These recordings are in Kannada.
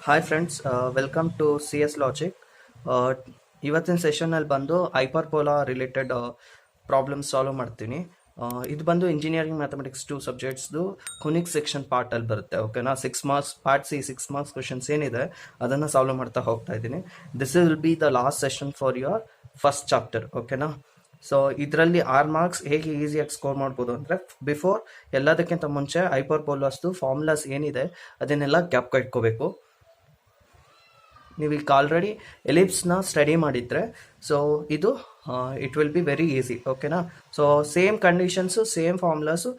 Hi friends, welcome to C S Logic. ಇವತ್ತಿನ ಸೆಷನಲ್ಲಿ ಬಂದು ಹೈಪರ್ಬೋಲಾ ರಿಲೇಟೆಡ್ ಪ್ರಾಬ್ಲಮ್ಸ್ ಸಾಲ್ವ್ ಮಾಡ್ತೀನಿ. ಇದು ಬಂದು ಇಂಜಿನಿಯರಿಂಗ್ ಮ್ಯಾಥಮೆಟಿಕ್ಸ್ 2 ಸಬ್ಜೆಕ್ಟ್ಸ್ದು ಕೊನಿಕ್ ಸೆಕ್ಷನ್ ಪಾರ್ಟಲ್ಲಿ ಬರುತ್ತೆ. ಓಕೆನಾ, 6 marks part C 6 marks questions ಏನಿದೆ ಅದನ್ನು ಸಾಲ್ವ್ ಮಾಡ್ತಾ ಹೋಗ್ತಾ ಇದ್ದೀನಿ. This will be the last session for your first chapter. ಓಕೆನಾ, ಸೊ ಇದರಲ್ಲಿ 6 ಮಾರ್ಕ್ಸ್ ಹೇಗೆ ಈಸಿಯಾಗಿ ಸ್ಕೋರ್ ಮಾಡ್ಬೋದು ಅಂದರೆ, ಬಿಫೋರ್ ಎಲ್ಲದಕ್ಕಿಂತ ಮುಂಚೆ ಹೈಪರ್ಬೋಲಾಸ್ದು ಫಾರ್ಮುಲಾಸ್ ಏನಿದೆ ಅದನ್ನೆಲ್ಲ ಗ್ಯಾಪ್ ಇಟ್ಕೋಬೇಕು. ನೀವು ಈಗ ಆಲ್ರೆಡಿ ಎಲಿಪ್ಸ್ನ ಸ್ಟಡಿ ಮಾಡಿದರೆ ಸೊ ಇದು it will be very easy. ಓಕೆನಾ, so same conditions same formulas,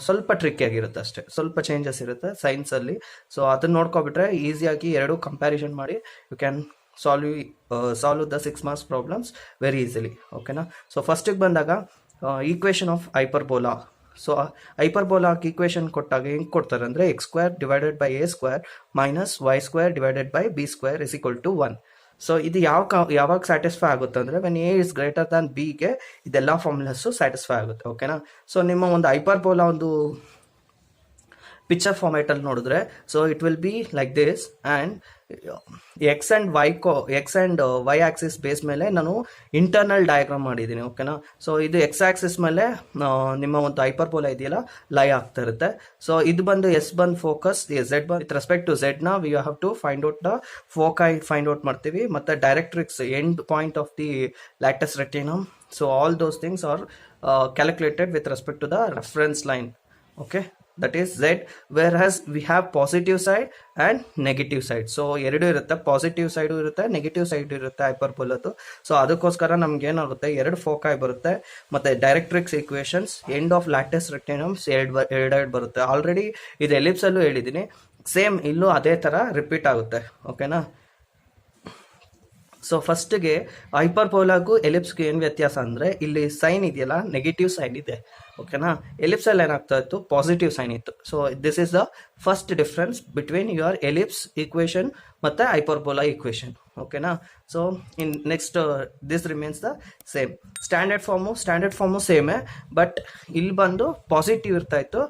ಸ್ವಲ್ಪ ಟ್ರಿಕ್ಕಿಯಾಗಿರುತ್ತೆ ಅಷ್ಟೇ, ಸ್ವಲ್ಪ ಚೇಂಜಸ್ ಇರುತ್ತೆ ಸೈನ್ಸಲ್ಲಿ. ಸೊ ಅದನ್ನ ನೋಡ್ಕೊಬಿಟ್ರೆ ಈಸಿಯಾಗಿ ಎರಡು ಕಂಪ್ಯಾರಿಸನ್ ಮಾಡಿ you can solve the 6 marks problems very easily. ಓಕೆನಾ, ಸೊ ಫಸ್ಟಿಗೆ ಬಂದಾಗ ಈಕ್ವೇಷನ್ ಆಫ್ ಹೈಪರ್ಬೋಲಾ. ಸೊ ಹೈಪರ್ಬೋಲಾಕ್ ಈಕ್ವೇಷನ್ ಕೊಟ್ಟಾಗ ಹೆಂಗೆ ಕೊಡ್ತಾರೆ ಅಂದರೆ, x² divided by a² minus y² divided by b² is equal to 1. So ಇದು ಯಾವಾಗ ಸ್ಯಾಟಿಸ್ಫೈ ಆಗುತ್ತೆ ಅಂದರೆ, when a is greater than ಬಿಗೆ ಇದೆಲ್ಲ ಫಾರ್ಮುಲಾಸು ಸ್ಯಾಟಿಸ್ಫೈ ಆಗುತ್ತೆ. ಓಕೆನಾ, ಸೊ ನಿಮ್ಮ ಒಂದು ಹೈಪರ್ಬೋಲಾ ಒಂದು ಪಿಕ್ಚರ್ ಫಾರ್ಮ್ಯಾಟಲ್ಲಿ ನೋಡಿದ್ರೆ, so it will be like this and X and Y axis base ಮೇಲೆ ನಾನು ಇಂಟರ್ನಲ್ ಡಯಾಗ್ರಾಮ್ ಮಾಡಿದ್ದೀನಿ. ಓಕೆನಾ, ಸೊ ಇದು ಎಕ್ಸ್ ಆಕ್ಸಿಸ್ ಮೇಲೆ ನಿಮ್ಮ ಒಂದು ಹೈಪರ್ಬೋಲಾ ಇದೆಯಲ್ಲ ಲೈ ಆಗ್ತಾ ಇರುತ್ತೆ. ಸೊ ಇದು ಬಂದು ಎಸ್ ಬಂದು ಫೋಕಸ್, ಝೆಡ್ ಬಂದು ವಿತ್ ರೆಸ್ಪೆಕ್ಟ್ ಟು ಝೆಡ್ನ we have to find out the foci find out ಮಾಡ್ತೀವಿ, ಮತ್ತು directrix end point of the latus rectum. So all those things are calculated with respect to the reference line. Okay, that is z, whereas we have positive side and negative side. So ಎರಡು ಇರುತ್ತೆ, ಪಾಸಿಟಿವ್ ಸೈಡು ಇರುತ್ತೆ, ನೆಗೆಟಿವ್ ಸೈಡ್ ಇರುತ್ತೆ ಹೈಪರ್ಬೋಲಾದು. ಸೊ ಅದಕ್ಕೋಸ್ಕರ ನಮ್ಗೆ ಏನಾಗುತ್ತೆ, ಎರಡು ಫೋಕೈ ಬರುತ್ತೆ, ಮತ್ತೆ directrix equations, end of latus rectums ಎರಡು ಬರುತ್ತೆ. ಆಲ್ರೆಡಿ ಇದು ಎಲಿಪ್ಸಲ್ಲೂ ಹೇಳಿದ್ದೀನಿ, ಸೇಮ್ ಇಲ್ಲೂ ಅದೇ ಥರ ರಿಪೀಟ್ ಆಗುತ್ತೆ. ಓಕೆನಾ, ಸೊ ಫಸ್ಟ್ಗೆ ಹೈಪರ್ಬೋಲಾಗೂ ಎಲಿಪ್ಸ್ಗೆ ಏನು ವ್ಯತ್ಯಾಸ ಅಂದರೆ, ಇಲ್ಲಿ ಸೈನ್ ಇದೆಯಲ್ಲ ನೆಗೆಟಿವ್ ಸೈನ್ ಇದೆ. ಓಕೆನಾ, ಎಲಿಪ್ಸಲ್ಲಿ ಏನಾಗ್ತಾ ಇತ್ತು, ಪಾಸಿಟಿವ್ ಸೈನ್ ಇತ್ತು. So this is the first difference between your ellipse equation ಮತ್ತು ಹೈಪರ್ಬೋಲಾ ಈಕ್ವೇಷನ್. ಓಕೆನಾ, so in next this remains the same. Standard formula ಸೇಮೇ, ಬಟ್ ಇಲ್ಲಿ ಬಂದು ಪಾಸಿಟಿವ್ ಇರ್ತಾ ಇತ್ತು,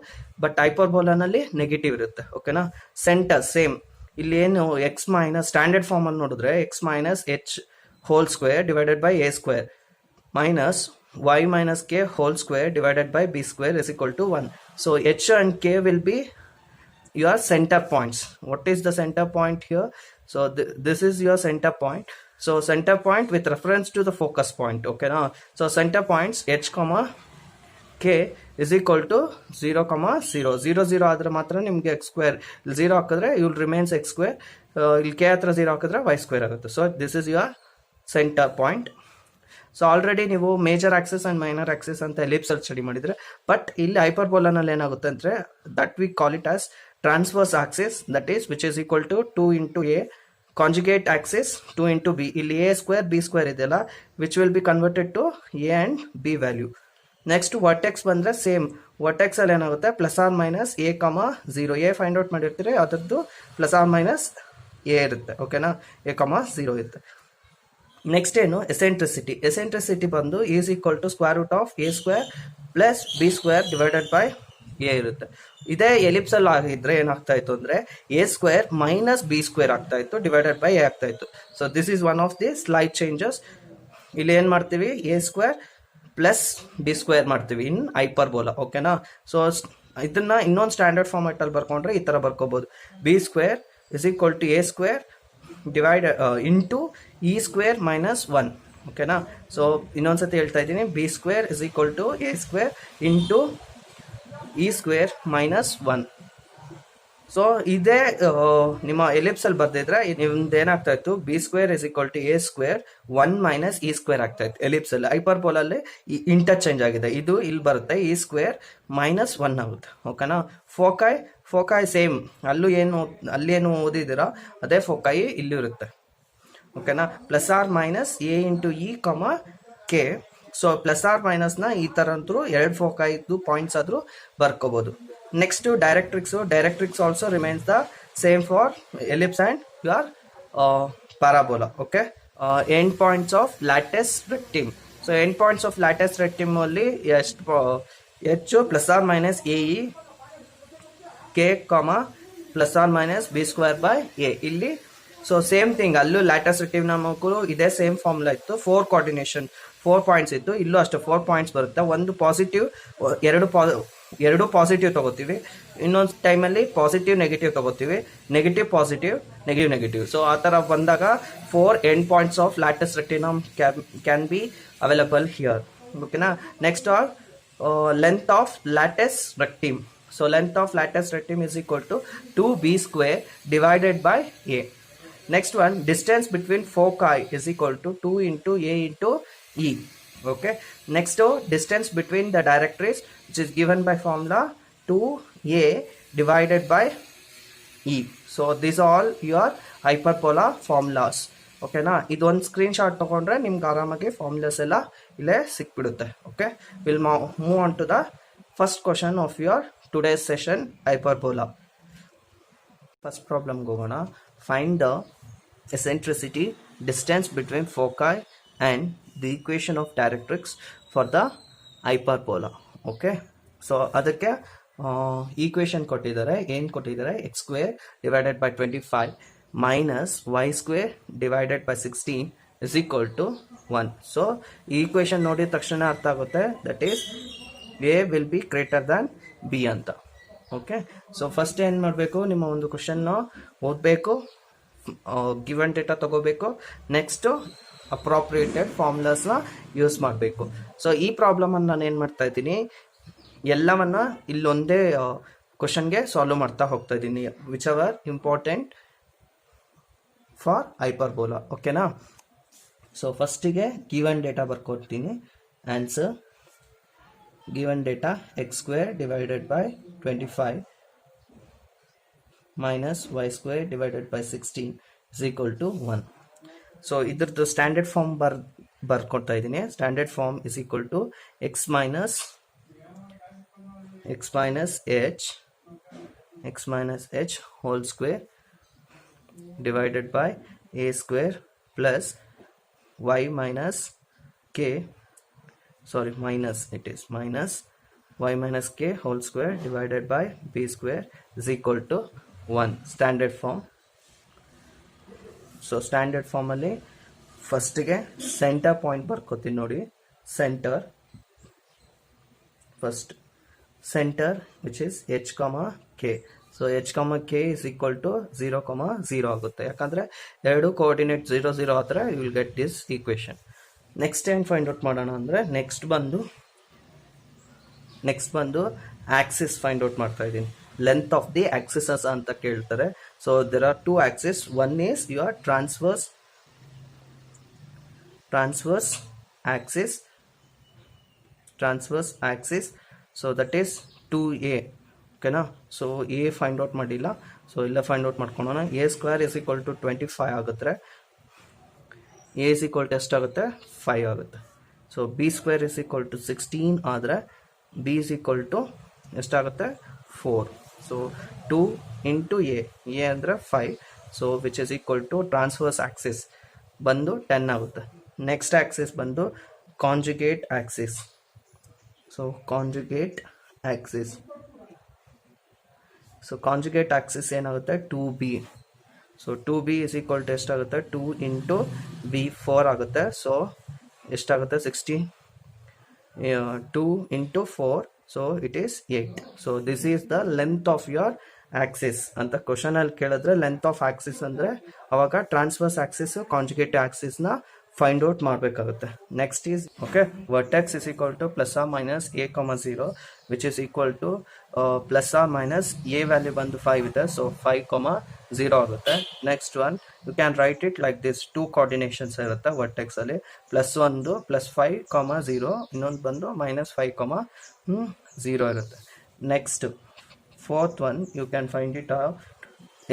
ಬಟ್ ಹೈಪರ್ಬೋಲಾನಲ್ಲಿ ನೆಗೆಟಿವ್ ಇರುತ್ತೆ. ಓಕೆನಾ, ಸೆಂಟರ್ ಸೇಮ್. ಇಲ್ಲಿ ಏನು ಎಕ್ಸ್ ಮೈನಸ್ ಸ್ಟ್ಯಾಂಡರ್ಡ್ ಫಾರ್ಮಲ್ಲಿ ನೋಡಿದ್ರೆ X minus H whole square divided by a² minus y minus k whole square divided by b² is equal to 1. So h and k will be your center points. What is the center point here? So this is your center point. So center point with reference to the focus point. Okay now, so center points h comma k is equal to 0 comma 0. 0 0 ಆದ್ರೆ ಮಾತ್ರ ನಿಮಗೆ x² 0 ಹಾಕಿದ್ರೆ you will remains x², ಇಲ್ಲಿ k ಹತ್ರ 0 ಹಾಕಿದ್ರೆ y² ಆಗುತ್ತೆ. So this is your center point. So already ನೀವು major axis and minor axis ಅಂತ ಎಲಿಪ್ಸಲ್ಲಿ ಸ್ಟಡಿ ಮಾಡಿದರೆ, ಬಟ್ ಇಲ್ಲಿ ಹೈಪರ್ಬೋಲಾನಲ್ಲಿ ಏನಾಗುತ್ತೆ ಅಂದರೆ, that we call it as transverse axis, that is which is equal to 2 into a, conjugate axis 2 into b. ಇಲ್ಲಿ a² b² ಇದೆಯಲ್ಲ, which will be converted to a and b value. Next vertex ಬಂದರೆ ಸೇಮ್, ವರ್ಟೆಕ್ಸಲ್ಲಿ ಏನಾಗುತ್ತೆ, plus or minus a, 0. a find out ಮಾಡಿರ್ತೀರಿ, ಅದರದ್ದು ಪ್ಲಸ್ ಆರ್ ಮೈನಸ್ a ಇರುತ್ತೆ. ಓಕೆನಾ, a, 0 ಇರುತ್ತೆ. ನೆಕ್ಸ್ಟ್ ಏನು, ಎಸೆಂಟ್ರಿಸಿಟಿ ಬಂದು is equal to square root of a² plus b² divided by a ಇರುತ್ತೆ. ಇದೇ ಎಲಿಪ್ಸಲ್ಲಿ ಆಗಿದ್ರೆ ಏನಾಗ್ತಾ ಇತ್ತು ಅಂದರೆ, a² ಮೈನಸ್ b² ಆಗ್ತಾ ಇತ್ತು, ಡಿವೈಡೆಡ್ ಬೈ a ಆಗ್ತಾ ಇತ್ತು. So this is one of the slight changes. ಇಲ್ಲಿ ಏನು ಮಾಡ್ತೀವಿ, a² ಪ್ಲಸ್ b² ಮಾಡ್ತೀವಿ ಇನ್ ಹೈಪರ್ಬೋಲಾ. ಓಕೆನಾ, ಸೊ ಇದನ್ನ ಇನ್ನೊಂದು ಸ್ಟ್ಯಾಂಡರ್ಡ್ ಫಾರ್ಮ್ಯಾಟಲ್ಲಿ ಬರ್ಕೊಂಡ್ರೆ ಈ ಥರ ಬರ್ಕೋಬೋದು, b² is equal to a² divide into e² minus 1. ಓಕೆನಾ, ಸೊ ಇನ್ನೊಂದ್ಸತಿ ಹೇಳ್ತಾ ಇದ್ದೀನಿ, b² is equal to a² into e² minus 1. So ಇದೇ ನಿಮ್ಮ ಎಲಿಪ್ಸಲ್ಲಿ ಬರ್ದಿದ್ರೆ ನಿಮ್ದು ಏನಾಗ್ತಾ ಇತ್ತು, b² is equal to a² 1 minus e² ಆಗ್ತಾ ಇತ್ತು ಎಲಿಪ್ಸಲ್ಲಿ. ಹೈಪರ್ಬೋಲಲ್ಲಿ ಇಂಟರ್ಚೇಂಜ್ ಆಗಿದೆ, ಇದು ಇಲ್ಲಿ ಬರುತ್ತೆ e² ಮೈನಸ್ 1 ಆಗುತ್ತೆ. ಓಕೆನಾ, ಫೋಕೈ ಸೇಮ್, ಅಲ್ಲಿ ಏನು ಓದಿದ್ದೀರಾ ಅದೇ ಫೋಕೈ ಇಲ್ಲೂ ಇರುತ್ತೆ. ಓಕೆನಾ, plus or minus a into e, k. So plus or ಮೈನಸ್ನ ಈ ಥರ ಅಂತೂ ಎರಡು ಫೋಕೈದು ಪಾಯಿಂಟ್ಸ್ ಆದರೂ ಬರ್ಕೋಬೋದು. Next directrix also remains the same for ellipse and your parabola. Okay, end points of latus rectum. So end points of latus ರೆಕ್ಟಿಮಲ್ಲಿ ಎಷ್ಟು ಹೆಚ್ಚು plus or minus a e, k, plus or minus B square by A. ಇಲ್ಲಿ ಸೊ ಸೇಮ್ ಥಿಂಗ್, ಅಲ್ಲೂ ಲ್ಯಾಟಸ್ ರೆಕ್ಟಿವ್ನಮಕ್ಕೂ ಇದೇ ಸೇಮ್ ಫಾರ್ಮುಲಾ ಇತ್ತು. 4 ಕೋಆರ್ಡಿನೇಷನ್ 4 ಪಾಯಿಂಟ್ಸ್ ಇತ್ತು, ಇಲ್ಲೂ ಅಷ್ಟೇ 4 ಪಾಯಿಂಟ್ಸ್ ಬರುತ್ತೆ. ಒಂದು ಪಾಸಿಟಿವ್, ಎರಡು ಪಾಸಿಟಿವ್ ತಗೋತೀವಿ, ಇನ್ನೊಂದು ಟೈಮಲ್ಲಿ ಪಾಸಿಟಿವ್ ನೆಗೆಟಿವ್ ತಗೋತೀವಿ, negative positive negative negative. So ಆ ಥರ ಬಂದಾಗ 4 end points of latus rectum can be available here. ಓಕೆನಾ. Next or length of latus rectum. So length of lattice rectum is equal to 2b square divided by a. Next one, distance between foci is equal to 2 into a into e. Okay. Next, distance between the directrix, which is given by formula 2a divided by e. So these are all your hyperpolar formulas. ಓಕೆನಾ. ಇದೊಂದು ಸ್ಕ್ರೀನ್ಶಾಟ್ ತೊಗೊಂಡ್ರೆ ನಿಮ್ಗೆ ಆರಾಮಾಗಿ ಫಾರ್ಮುಲಾಸ್ ಎಲ್ಲ ಇಲ್ಲೇ ಸಿಕ್ಬಿಡುತ್ತೆ. Okay, will move on to the first question of your today's session, hyperbola. First problem ಹೋಗೋಣ. Find the eccentricity distance between foci and the equation of directrix for the hyperbola. Okay, so ಅದಕ್ಕೆ ಈಕ್ವೇಶನ್ ಕೊಟ್ಟಿದ್ದಾರೆ. ಏನು ಕೊಟ್ಟಿದ್ದಾರೆ? x square divided by 25 minus y square divided by 16 is equal to 1. So ಈ ಈಕ್ವೇಶನ್ ನೋಡಿದ ತಕ್ಷಣ ಅರ್ಥ ಆಗುತ್ತೆ, that is a will be greater than B ಅಂತ. ಓಕೆ, ಸೊ ಫಸ್ಟ್ ಏನು ಮಾಡಬೇಕು, ನಿಮ್ಮ ಒಂದು ಕ್ವಶನ್ನ ಓದಬೇಕು, ಗಿವನ್ ಡೇಟಾ ತಗೋಬೇಕು, ನೆಕ್ಸ್ಟು ಅಪ್ರಾಪ್ರಿಯೇಟೆಡ್ ಫಾರ್ಮುಲಾಸ್ನ ಯೂಸ್ ಮಾಡಬೇಕು. ಸೊ ಈ ಪ್ರಾಬ್ಲಮನ್ನು ನಾನು ಏನು ಮಾಡ್ತಾ ಇದ್ದೀನಿ, ಎಲ್ಲವನ್ನ ಇಲ್ಲೊಂದೇ ಕ್ವಶನ್ಗೆ ಸಾಲ್ವ್ ಮಾಡ್ತಾ ಹೋಗ್ತಾ ಇದ್ದೀನಿ, which our important for hyperbola. ಓಕೆನಾ. ಸೊ ಫಸ್ಟಿಗೆ ಗಿವನ್ ಡೇಟಾ ಬರ್ಕೊಡ್ತೀನಿ. Answer given data x square divided by 25 minus y square divided by 16 is equal to 1. so idradu standard form ಬರ್ಕೊಡ್ತಾ ಇದ್ದೀನಿ. standard form is equal to x minus h whole square divided by a square plus y minus k, sorry, minus, it is minus y minus k whole square divided by b square is equal to 1. standard form. so standard form ಅಲ್ಲಿ ಫಸ್ಟ್ ಗೆ ಸೆಂಟರ್ ಪಾಯಿಂಟ್ ಬರ್ಕೋತೀನಿ ನೋಡಿ. Centre, first centre which is h, k. so h, k is equal to 0, 0 ಆಗುತ್ತೆ. ಯಾಕಂದ್ರೆ ಎರಡು ಕೋಆರ್ಡಿನೇಟ್ 0, 0 ಆದ್ರೆ you will get this equation. Next ಏನು ಫೈಂಡ್ ಔಟ್ ಮಾಡೋಣ ಅಂದರೆ, ನೆಕ್ಸ್ಟ್ ಬಂದು ಆಕ್ಸಿಸ್ ಫೈಂಡ್ ಔಟ್ ಮಾಡ್ತಾ ಇದ್ದೀನಿ. ಲೆಂತ್ ಆಫ್ ದಿ ಆಕ್ಸಿಸಸ್ ಅಂತ ಕೇಳ್ತಾರೆ. So there are 2 axis. One is your transverse axis. So that is 2a. ಓಕೆನಾ. ಸೊ ಎ ಫೈಂಡ್ ಔಟ್ ಮಾಡಿಲ್ಲ, ಸೊ ಇಲ್ಲ ಫೈಂಡ್ ಔಟ್ ಮಾಡ್ಕೊಳ್ಳೋಣ. a square is equal to 25 ಆಗುತ್ತೆ. a is equal to ಎಷ್ಟಾಗುತ್ತೆ? 5 ಆಗುತ್ತೆ. So b square is equal to 16 ಆದರೆ b is equal to ಎಷ್ಟಾಗುತ್ತೆ? 4. ಸೊ 2 ಇಂಟು a ಅಂದರೆ 5. So which is equal to transverse axis ಬಂದು 10 ಆಗುತ್ತೆ. ನೆಕ್ಸ್ಟ್ ಆಕ್ಸಿಸ್ ಬಂದು conjugate axis. So conjugate axis ಏನಾಗುತ್ತೆ? 2b. So 2b is equal to ಎಷ್ಟಾಗುತ್ತೆ? 2 ಇಂಟು b 4 ಆಗುತ್ತೆ. ಸೊ ಎಷ್ಟಾಗುತ್ತೆ? 16. 2 into 4, so it is 8. So this is the length of your axis ಅಂತ ಕ್ವಶನ್ ಅಲ್ಲಿ ಕೇಳಿದ್ರೆ, ಲೆಂತ್ ಆಫ್ ಆಕ್ಸಿಸ್ ಅಂದರೆ ಅವಾಗ ಟ್ರಾನ್ಸ್ವರ್ಸ್ ಆಕ್ಸಿಸ್ ಕಾಂಜುಗೇಟ್ ಆಕ್ಸಿಸ್ನ ಫೈಂಡ್ ಔಟ್ ಮಾಡಬೇಕಾಗುತ್ತೆ. Next is okay, vertex is equal to plus or minus a, 0 which is equal to plus or minus a value ಬಂದು 5 ಇದೆ. ಸೊ 5, 0 ಆಗುತ್ತೆ. Next one you can write it like this. 2 ಕೋಆರ್ಡಿನೇಷನ್ಸ್ ಇರುತ್ತೆ ವರ್ಟೆಕ್ಸ್ ಅಲ್ಲಿ. ಪ್ಲಸ್ ಒಂದು +5, 0, ಇನ್ನೊಂದು ಬಂದು -5, 0 ಇರುತ್ತೆ. Next fourth one you can find it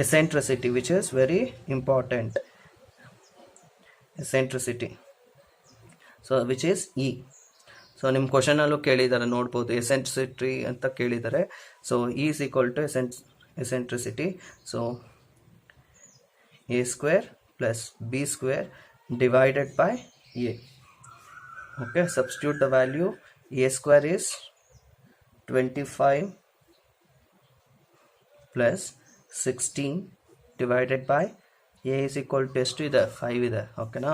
eccentricity, which is very important. Eccentricity, so which is E. So ನಿಮ್ಮ ಕ್ವಶನಲ್ಲೂ ಕೇಳಿದ್ದಾರೆ, ನೋಡ್ಬೋದು, ಎಸೆಂಟ್ರಿಸಿಟಿ ಅಂತ ಕೇಳಿದ್ದಾರೆ. So E is equal to eccentricity. So a square plus b square divided by a. Okay, substitute the value. A square is 25 plus 16 divided by a is equal to ಎಷ್ಟು ಇದೆ 5 ಇದೆ ಓಕೆನಾ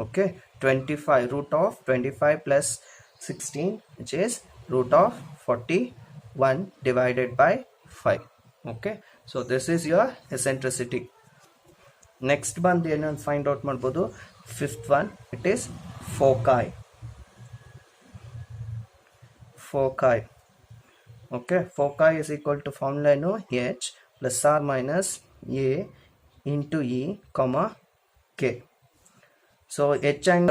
okay 25 root of 25 plus 16 which is root of 41 divided by 5 okay so this is your eccentricity next ಬಂದು ಏನು ಫೈಂಡ್ ಔಟ್ ಮಾಡ್ಬೋದು fifth one it is foci okay foci is equal to formula no h plus or minus a into e comma k so h and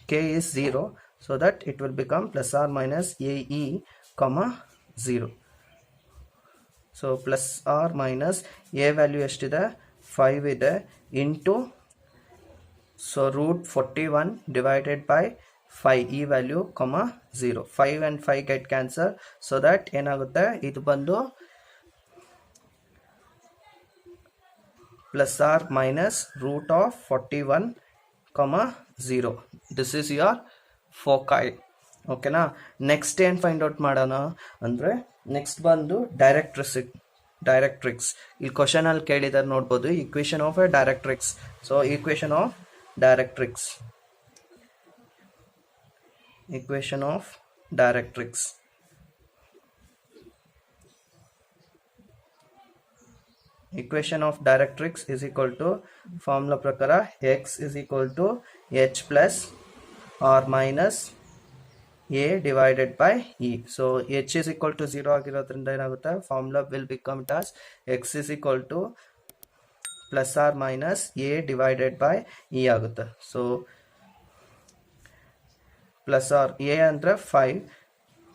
k is 0 so that it will become plus or minus ae comma 0 so plus or minus a value ಎಷ್ಟಿದೆ 5 ಇದೆ into so root 41 divided by 5 e value comma 0 5 and 5 get cancel so that ಏನಾಗುತ್ತೆ ಇದು ಬಂದು plus or minus root of 41 comma 0 this is your foci okay na next ಏನು ಫೈಂಡ್ ಔಟ್ ಮಾಡೋಣ ಅಂದ್ರೆ ನೆಕ್ಸ್ಟ್ ಬಂದು ಡೈರೆಕ್ಟ್ರಿಕ್ಸ್ ಇಲ್ಲಿ ಕ್ವಶನ್ ಅಲ್ಲಿ ಕೇಳಿದಾರೆ ನೋಡ್ಬೋದು equation of A directrix so equation of directrix is equal to formula prakara x is equal to h plus or minus a divided by e so h is equal to 0 ಆಗಿರೋದ್ರಿಂದ ಏನಾಗುತ್ತೆ formula will become as x is equal to plus or minus a divided by e ಆಗುತ್ತೆ so plus or a ಅಂದ್ರೆ 5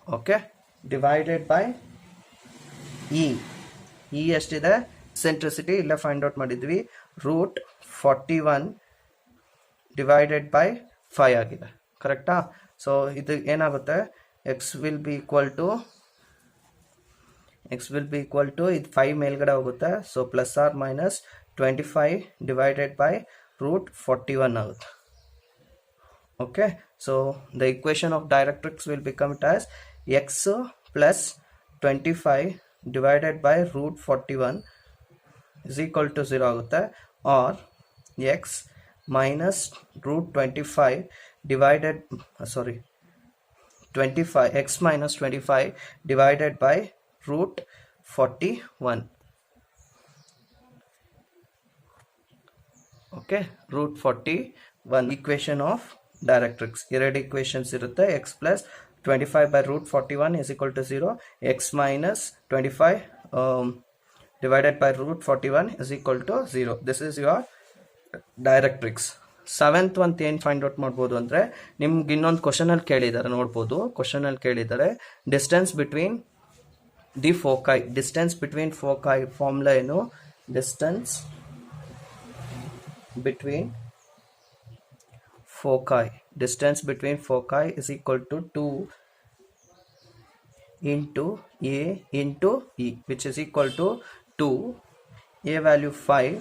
okay divided by e ಎಷ್ಟಿದೆ ಸೆಂಟ್ರಿಸಿಟಿ ಇಲ್ಲ ಫೈಂಡ್ ಔಟ್ ಮಾಡಿದ್ವಿ ರೂಟ್ 41 ಡಿವೈಡೆಡ್ ಬೈ 5 ಆಗಿದೆ ಕರೆಕ್ಟಾ ಸೊ ಇದು ಏನಾಗುತ್ತೆ X will be equal to ಇದು 5 ಮೇಲ್ಗಡೆ ಹೋಗುತ್ತೆ so plus or minus 25 divided by root 41 ಆಗುತ್ತೆ okay so the equation of directrix will become it as X plus 25 divided by root 41 is equal to 0 ಆಗುತ್ತೆ or x minus root 25 divided x minus 25 divided by root 41 okay root 41 equation of directrix ಎರಡು equations ಇರುತ್ತೆ x plus 25 by root 41 is equal to 0 x minus 25 divided by root 41 is equal to 0 this is your directrix seventh one ಏನು ಫೈಂಡ್ ಔಟ್ ಮಾಡ್ಬೋದು ಅಂದರೆ ನಿಮ್ಗೆ ಇನ್ನೊಂದು ಕ್ವಶನ್ ಅಲ್ಲಿ ಕೇಳಿದ್ದಾರೆ ನೋಡ್ಬೋದು ಕ್ವಶನ್ ಅಲ್ಲಿ ಕೇಳಿದ್ದಾರೆ ಡಿಸ್ಟೆನ್ಸ್ ಬಿಟ್ವೀನ್ ಫೋಕೈ ಫಾರ್ಮುಲಾ ಏನು distance between foci is equal to 2 into a into e which is equal to 2 a value 5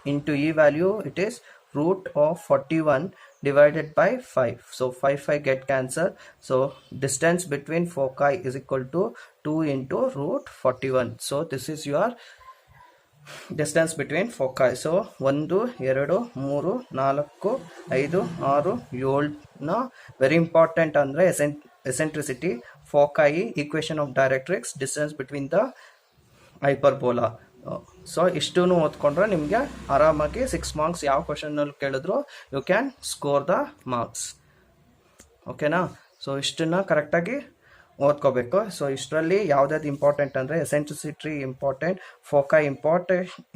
into e value it is root of 41 divided by 5 so 5 get cancelled so distance between foci is equal to 2 into root 41 so this is your distance between foci so 1 2 3 4 5 6 7ನ ವೆರಿ ಇಂಪಾರ್ಟೆಂಟ್ ಅಂದರೆ eccentricity foci equation of directrix distance between the hyperbola so ಇಷ್ಟೂ ಓದ್ಕೊಂಡ್ರೆ ನಿಮಗೆ ಆರಾಮಾಗಿ 6 ಮಾರ್ಕ್ಸ್ ಯಾವ ಕ್ವಶನಲ್ಲಿ ಕೇಳಿದ್ರು you can score the marks ಓಕೆನಾ ಸೊ ಇಷ್ಟನ್ನು ಕರೆಕ್ಟಾಗಿ ಓದ್ಕೋಬೇಕು ಸೊ ಇಷ್ಟರಲ್ಲಿ ಯಾವುದಾದ್ರು ಇಂಪಾರ್ಟೆಂಟ್ ಅಂದರೆ eccentricity important foci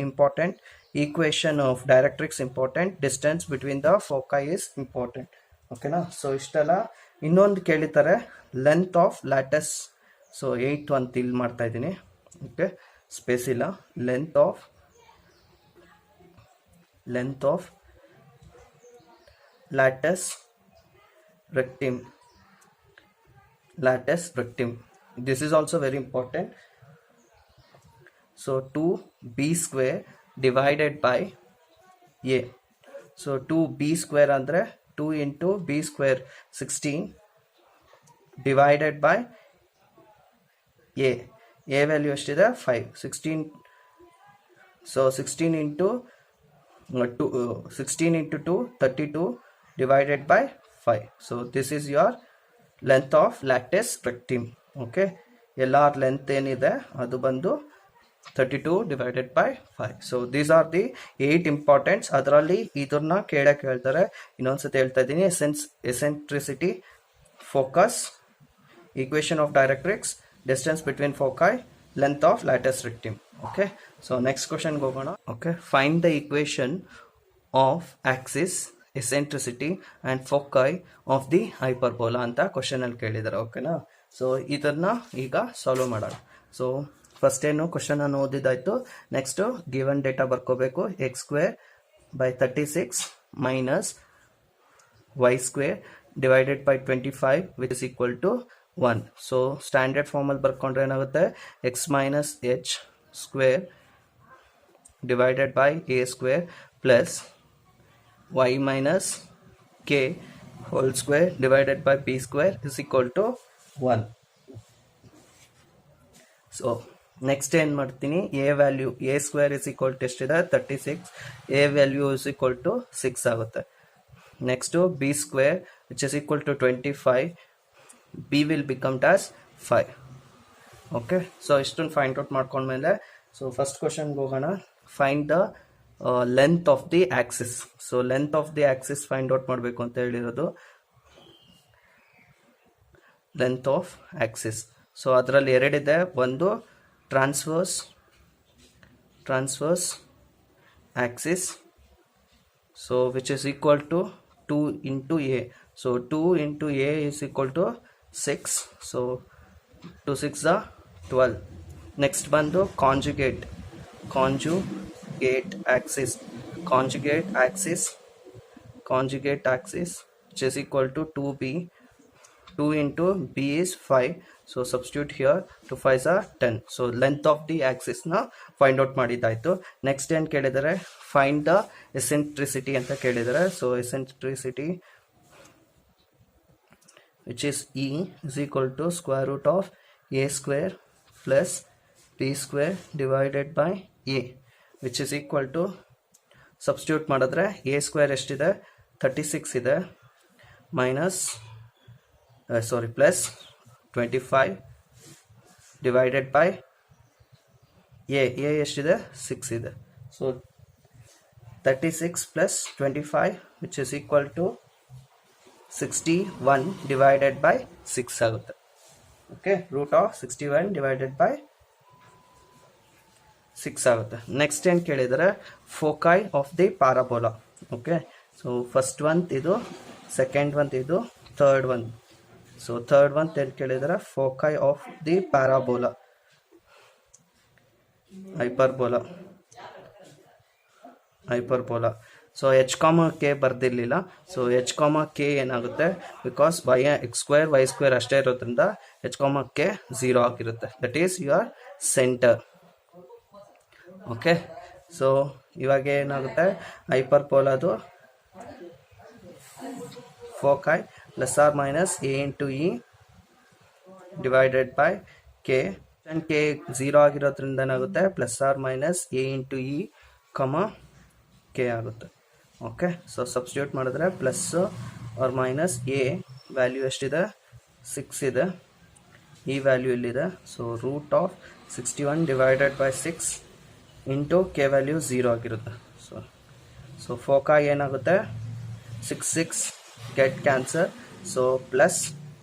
important equation of directrix important distance between the foci is important ಓಕೆನಾ ಸೊ ಇಷ್ಟೆಲ್ಲ ಇನ್ನೊಂದು ಕೇಳಿದ್ದಾರೆ ಲೆಂತ್ ಆಫ್ ಲ್ಯಾಟಸ್ ಸೊ 8 ಅಂತ ಇಲ್ಲಿ ಮಾಡ್ತಾ ಇದ್ದೀನಿ ಓಕೆ ಸ್ಪೇಸ್ ಇಲ್ಲ length of latus rectum this is also very important so 2b square divided by a so 2b square andre 2 into b square 16 divided by a value ಎಷ್ಟಿದೆ 5 16 So 16 into 16 into 2 32 divided by 5. So this is your length of lattice rectum. Okay, LR length ಏನಿದೆ ಅದು ಬಂದು 32 divided by 5. So these are the 8 importance. ಅದರಲ್ಲಿ ಇದನ್ನ ಕೇಳ್ತಾರೆ. ಇನ್ನೊಂದ್ಸತಿ ಹೇಳ್ತಾ ಇದ್ದೀನಿ. Eccentricity, focus, equation of directrix, distance between foci, length of lattice rectum. Okay, so next question ಹೋಗೋಣ. Okay, find the equation of axis, eccentricity and foci of the hyperbola ಅಂತ ಕ್ವಶನ್ ಅಲ್ಲಿ ಕೇಳಿದ್ದಾರೆ. ಓಕೆನಾ, ಸೊ ಇದನ್ನ ಈಗ ಸಾಲ್ವ್ ಮಾಡೋಣ. ಸೊ ಫಸ್ಟ್ ಏನು ಕ್ವಶನ್ ಅನ್ನು ಓದಿದಾಯ್ತು. ನೆಕ್ಸ್ಟ್ ಗಿವನ್ ಡೇಟಾ ಬರ್ಕೋಬೇಕು. x² by 36 minus y² divided by 25 which is equal to 1. So standard form ಅಲ್ಲಿ ಬರ್ಕೊಂಡ್ರೆ ಏನಾಗುತ್ತೆ, x minus h square divided by a square plus y minus k whole square divided by b square is equal to 1. So next ಏನು ಮಾಡ್ತೀನಿ, a value a square is equal to ಎಷ್ಟಿದೆ 36, a value is equal to 6 ಆಗುತ್ತೆ. Next b square which is equal to 25, b will become as 5. Okay, so ಇಷ್ಟನ್ನು ಫೈಂಡ್ ಔಟ್ ಮಾಡ್ಕೊಂಡ್ಮೇಲೆ ಸೊ ಫಸ್ಟ್ ಕ್ವಶನ್ಗೆ ಹೋಗೋಣ. Find the length of the axis. So length of the axis find out ಮಾಡಬೇಕು ಅಂತ ಹೇಳಿರೋದು. ಲೆಂತ್ ಆಫ್ ಆಕ್ಸಿಸ್, ಸೊ ಅದರಲ್ಲಿ ಎರಡಿದೆ. ಒಂದು transverse axis, so which is equal to 2 into a. So 2 into a is equal to 6. So 2 6 12. Next ಬಂದು conjugate axis which is equal to 2b. 2 into b is 5. So substitute here. 2 5s are 10. So length of the axis na find out ಮಾಡಿದಾಯ್ತು. ನೆಕ್ಸ್ಟ್ ಏನು ಕೇಳಿದರೆ, ಫೈಂಡ್ ದ ಎಸೆಂಟ್ರಿಸಿಟಿ ಅಂತ ಕೇಳಿದರೆ. So eccentricity which is E is equal to square root of a square plus b square divided by a which is equal to, substitute ಮಾಡಿದ್ರೆ a ಸ್ಕ್ವೇರ್ ಎಷ್ಟಿದೆ 36 ಇದೆ, minus plus 25 divided by a ಎಷ್ಟಿದೆ 6 ಇದೆ. So 36 plus 25 which is equal to 61 divided by 6 ಆಗುತ್ತೆ. Okay, root of 61 divided by 6 ಆಗುತ್ತೆ. ನೆಕ್ಸ್ಟ್ ಏನು ಕೇಳಿದರೆ, foci of the parabola. Okay, so first one ಇದು, ಸೆಕೆಂಡ್ ಒನ್ ಇದು, third one. So third one ಏನು ಕೇಳಿದರೆ, foci of the parabola hyperbola. So h, k ಬರ್ದಿರಲಿಲ್ಲ. ಸೊ h, k ಏನಾಗುತ್ತೆ, ಬಿಕಾಸ್ x² y² ಅಷ್ಟೇ ಇರೋದ್ರಿಂದ h, k 0 ಆಗಿರುತ್ತೆ. That is your centre. Okay, so ಇವಾಗ ಏನಾಗುತ್ತೆ, ಹೈಪರ್ಬೋಲಾದು foci plus or minus a into e divided by k. k 0 ಆಗಿರೋದ್ರಿಂದ ಏನಾಗುತ್ತೆ, plus or minus a into e k ಆಗುತ್ತೆ. ಓಕೆ, ಸೊ ಸಬ್ಸ್ಟಿಟ್ಯೂಟ್ ಮಾಡಿದ್ರೆ plus or minus a value ಎಷ್ಟಿದೆ 6 ಇದೆ, ಈ ವ್ಯಾಲ್ಯೂ ಇಲ್ಲಿದೆ. So root of 61 divided by 6 into k value 0 ಆಗಿರುತ್ತೆ. ಸೊ ಫೋಕೈ ಏನಾಗುತ್ತೆ, 6 6 get cancel. So plus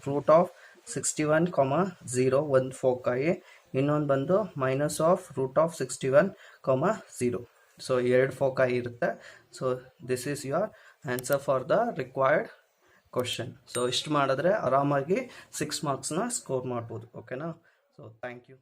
root of 61, 0 ಒಂದು ಫೋಕೈ, ಇನ್ನೊಂದು ಬಂದು minus of root of 61, 0. So 2 ಫೋಕೈ ಇರುತ್ತೆ. So this is your answer for the required question. So ಇಷ್ಟು ಮಾಡಿದ್ರೆ ಆರಾಮಾಗಿ 6 ಮಾರ್ಕ್ಸ್ನ ಸ್ಕೋರ್ ಮಾಡ್ಬೋದು. ಓಕೆನಾ, ಸೊ ಥ್ಯಾಂಕ್ ಯು.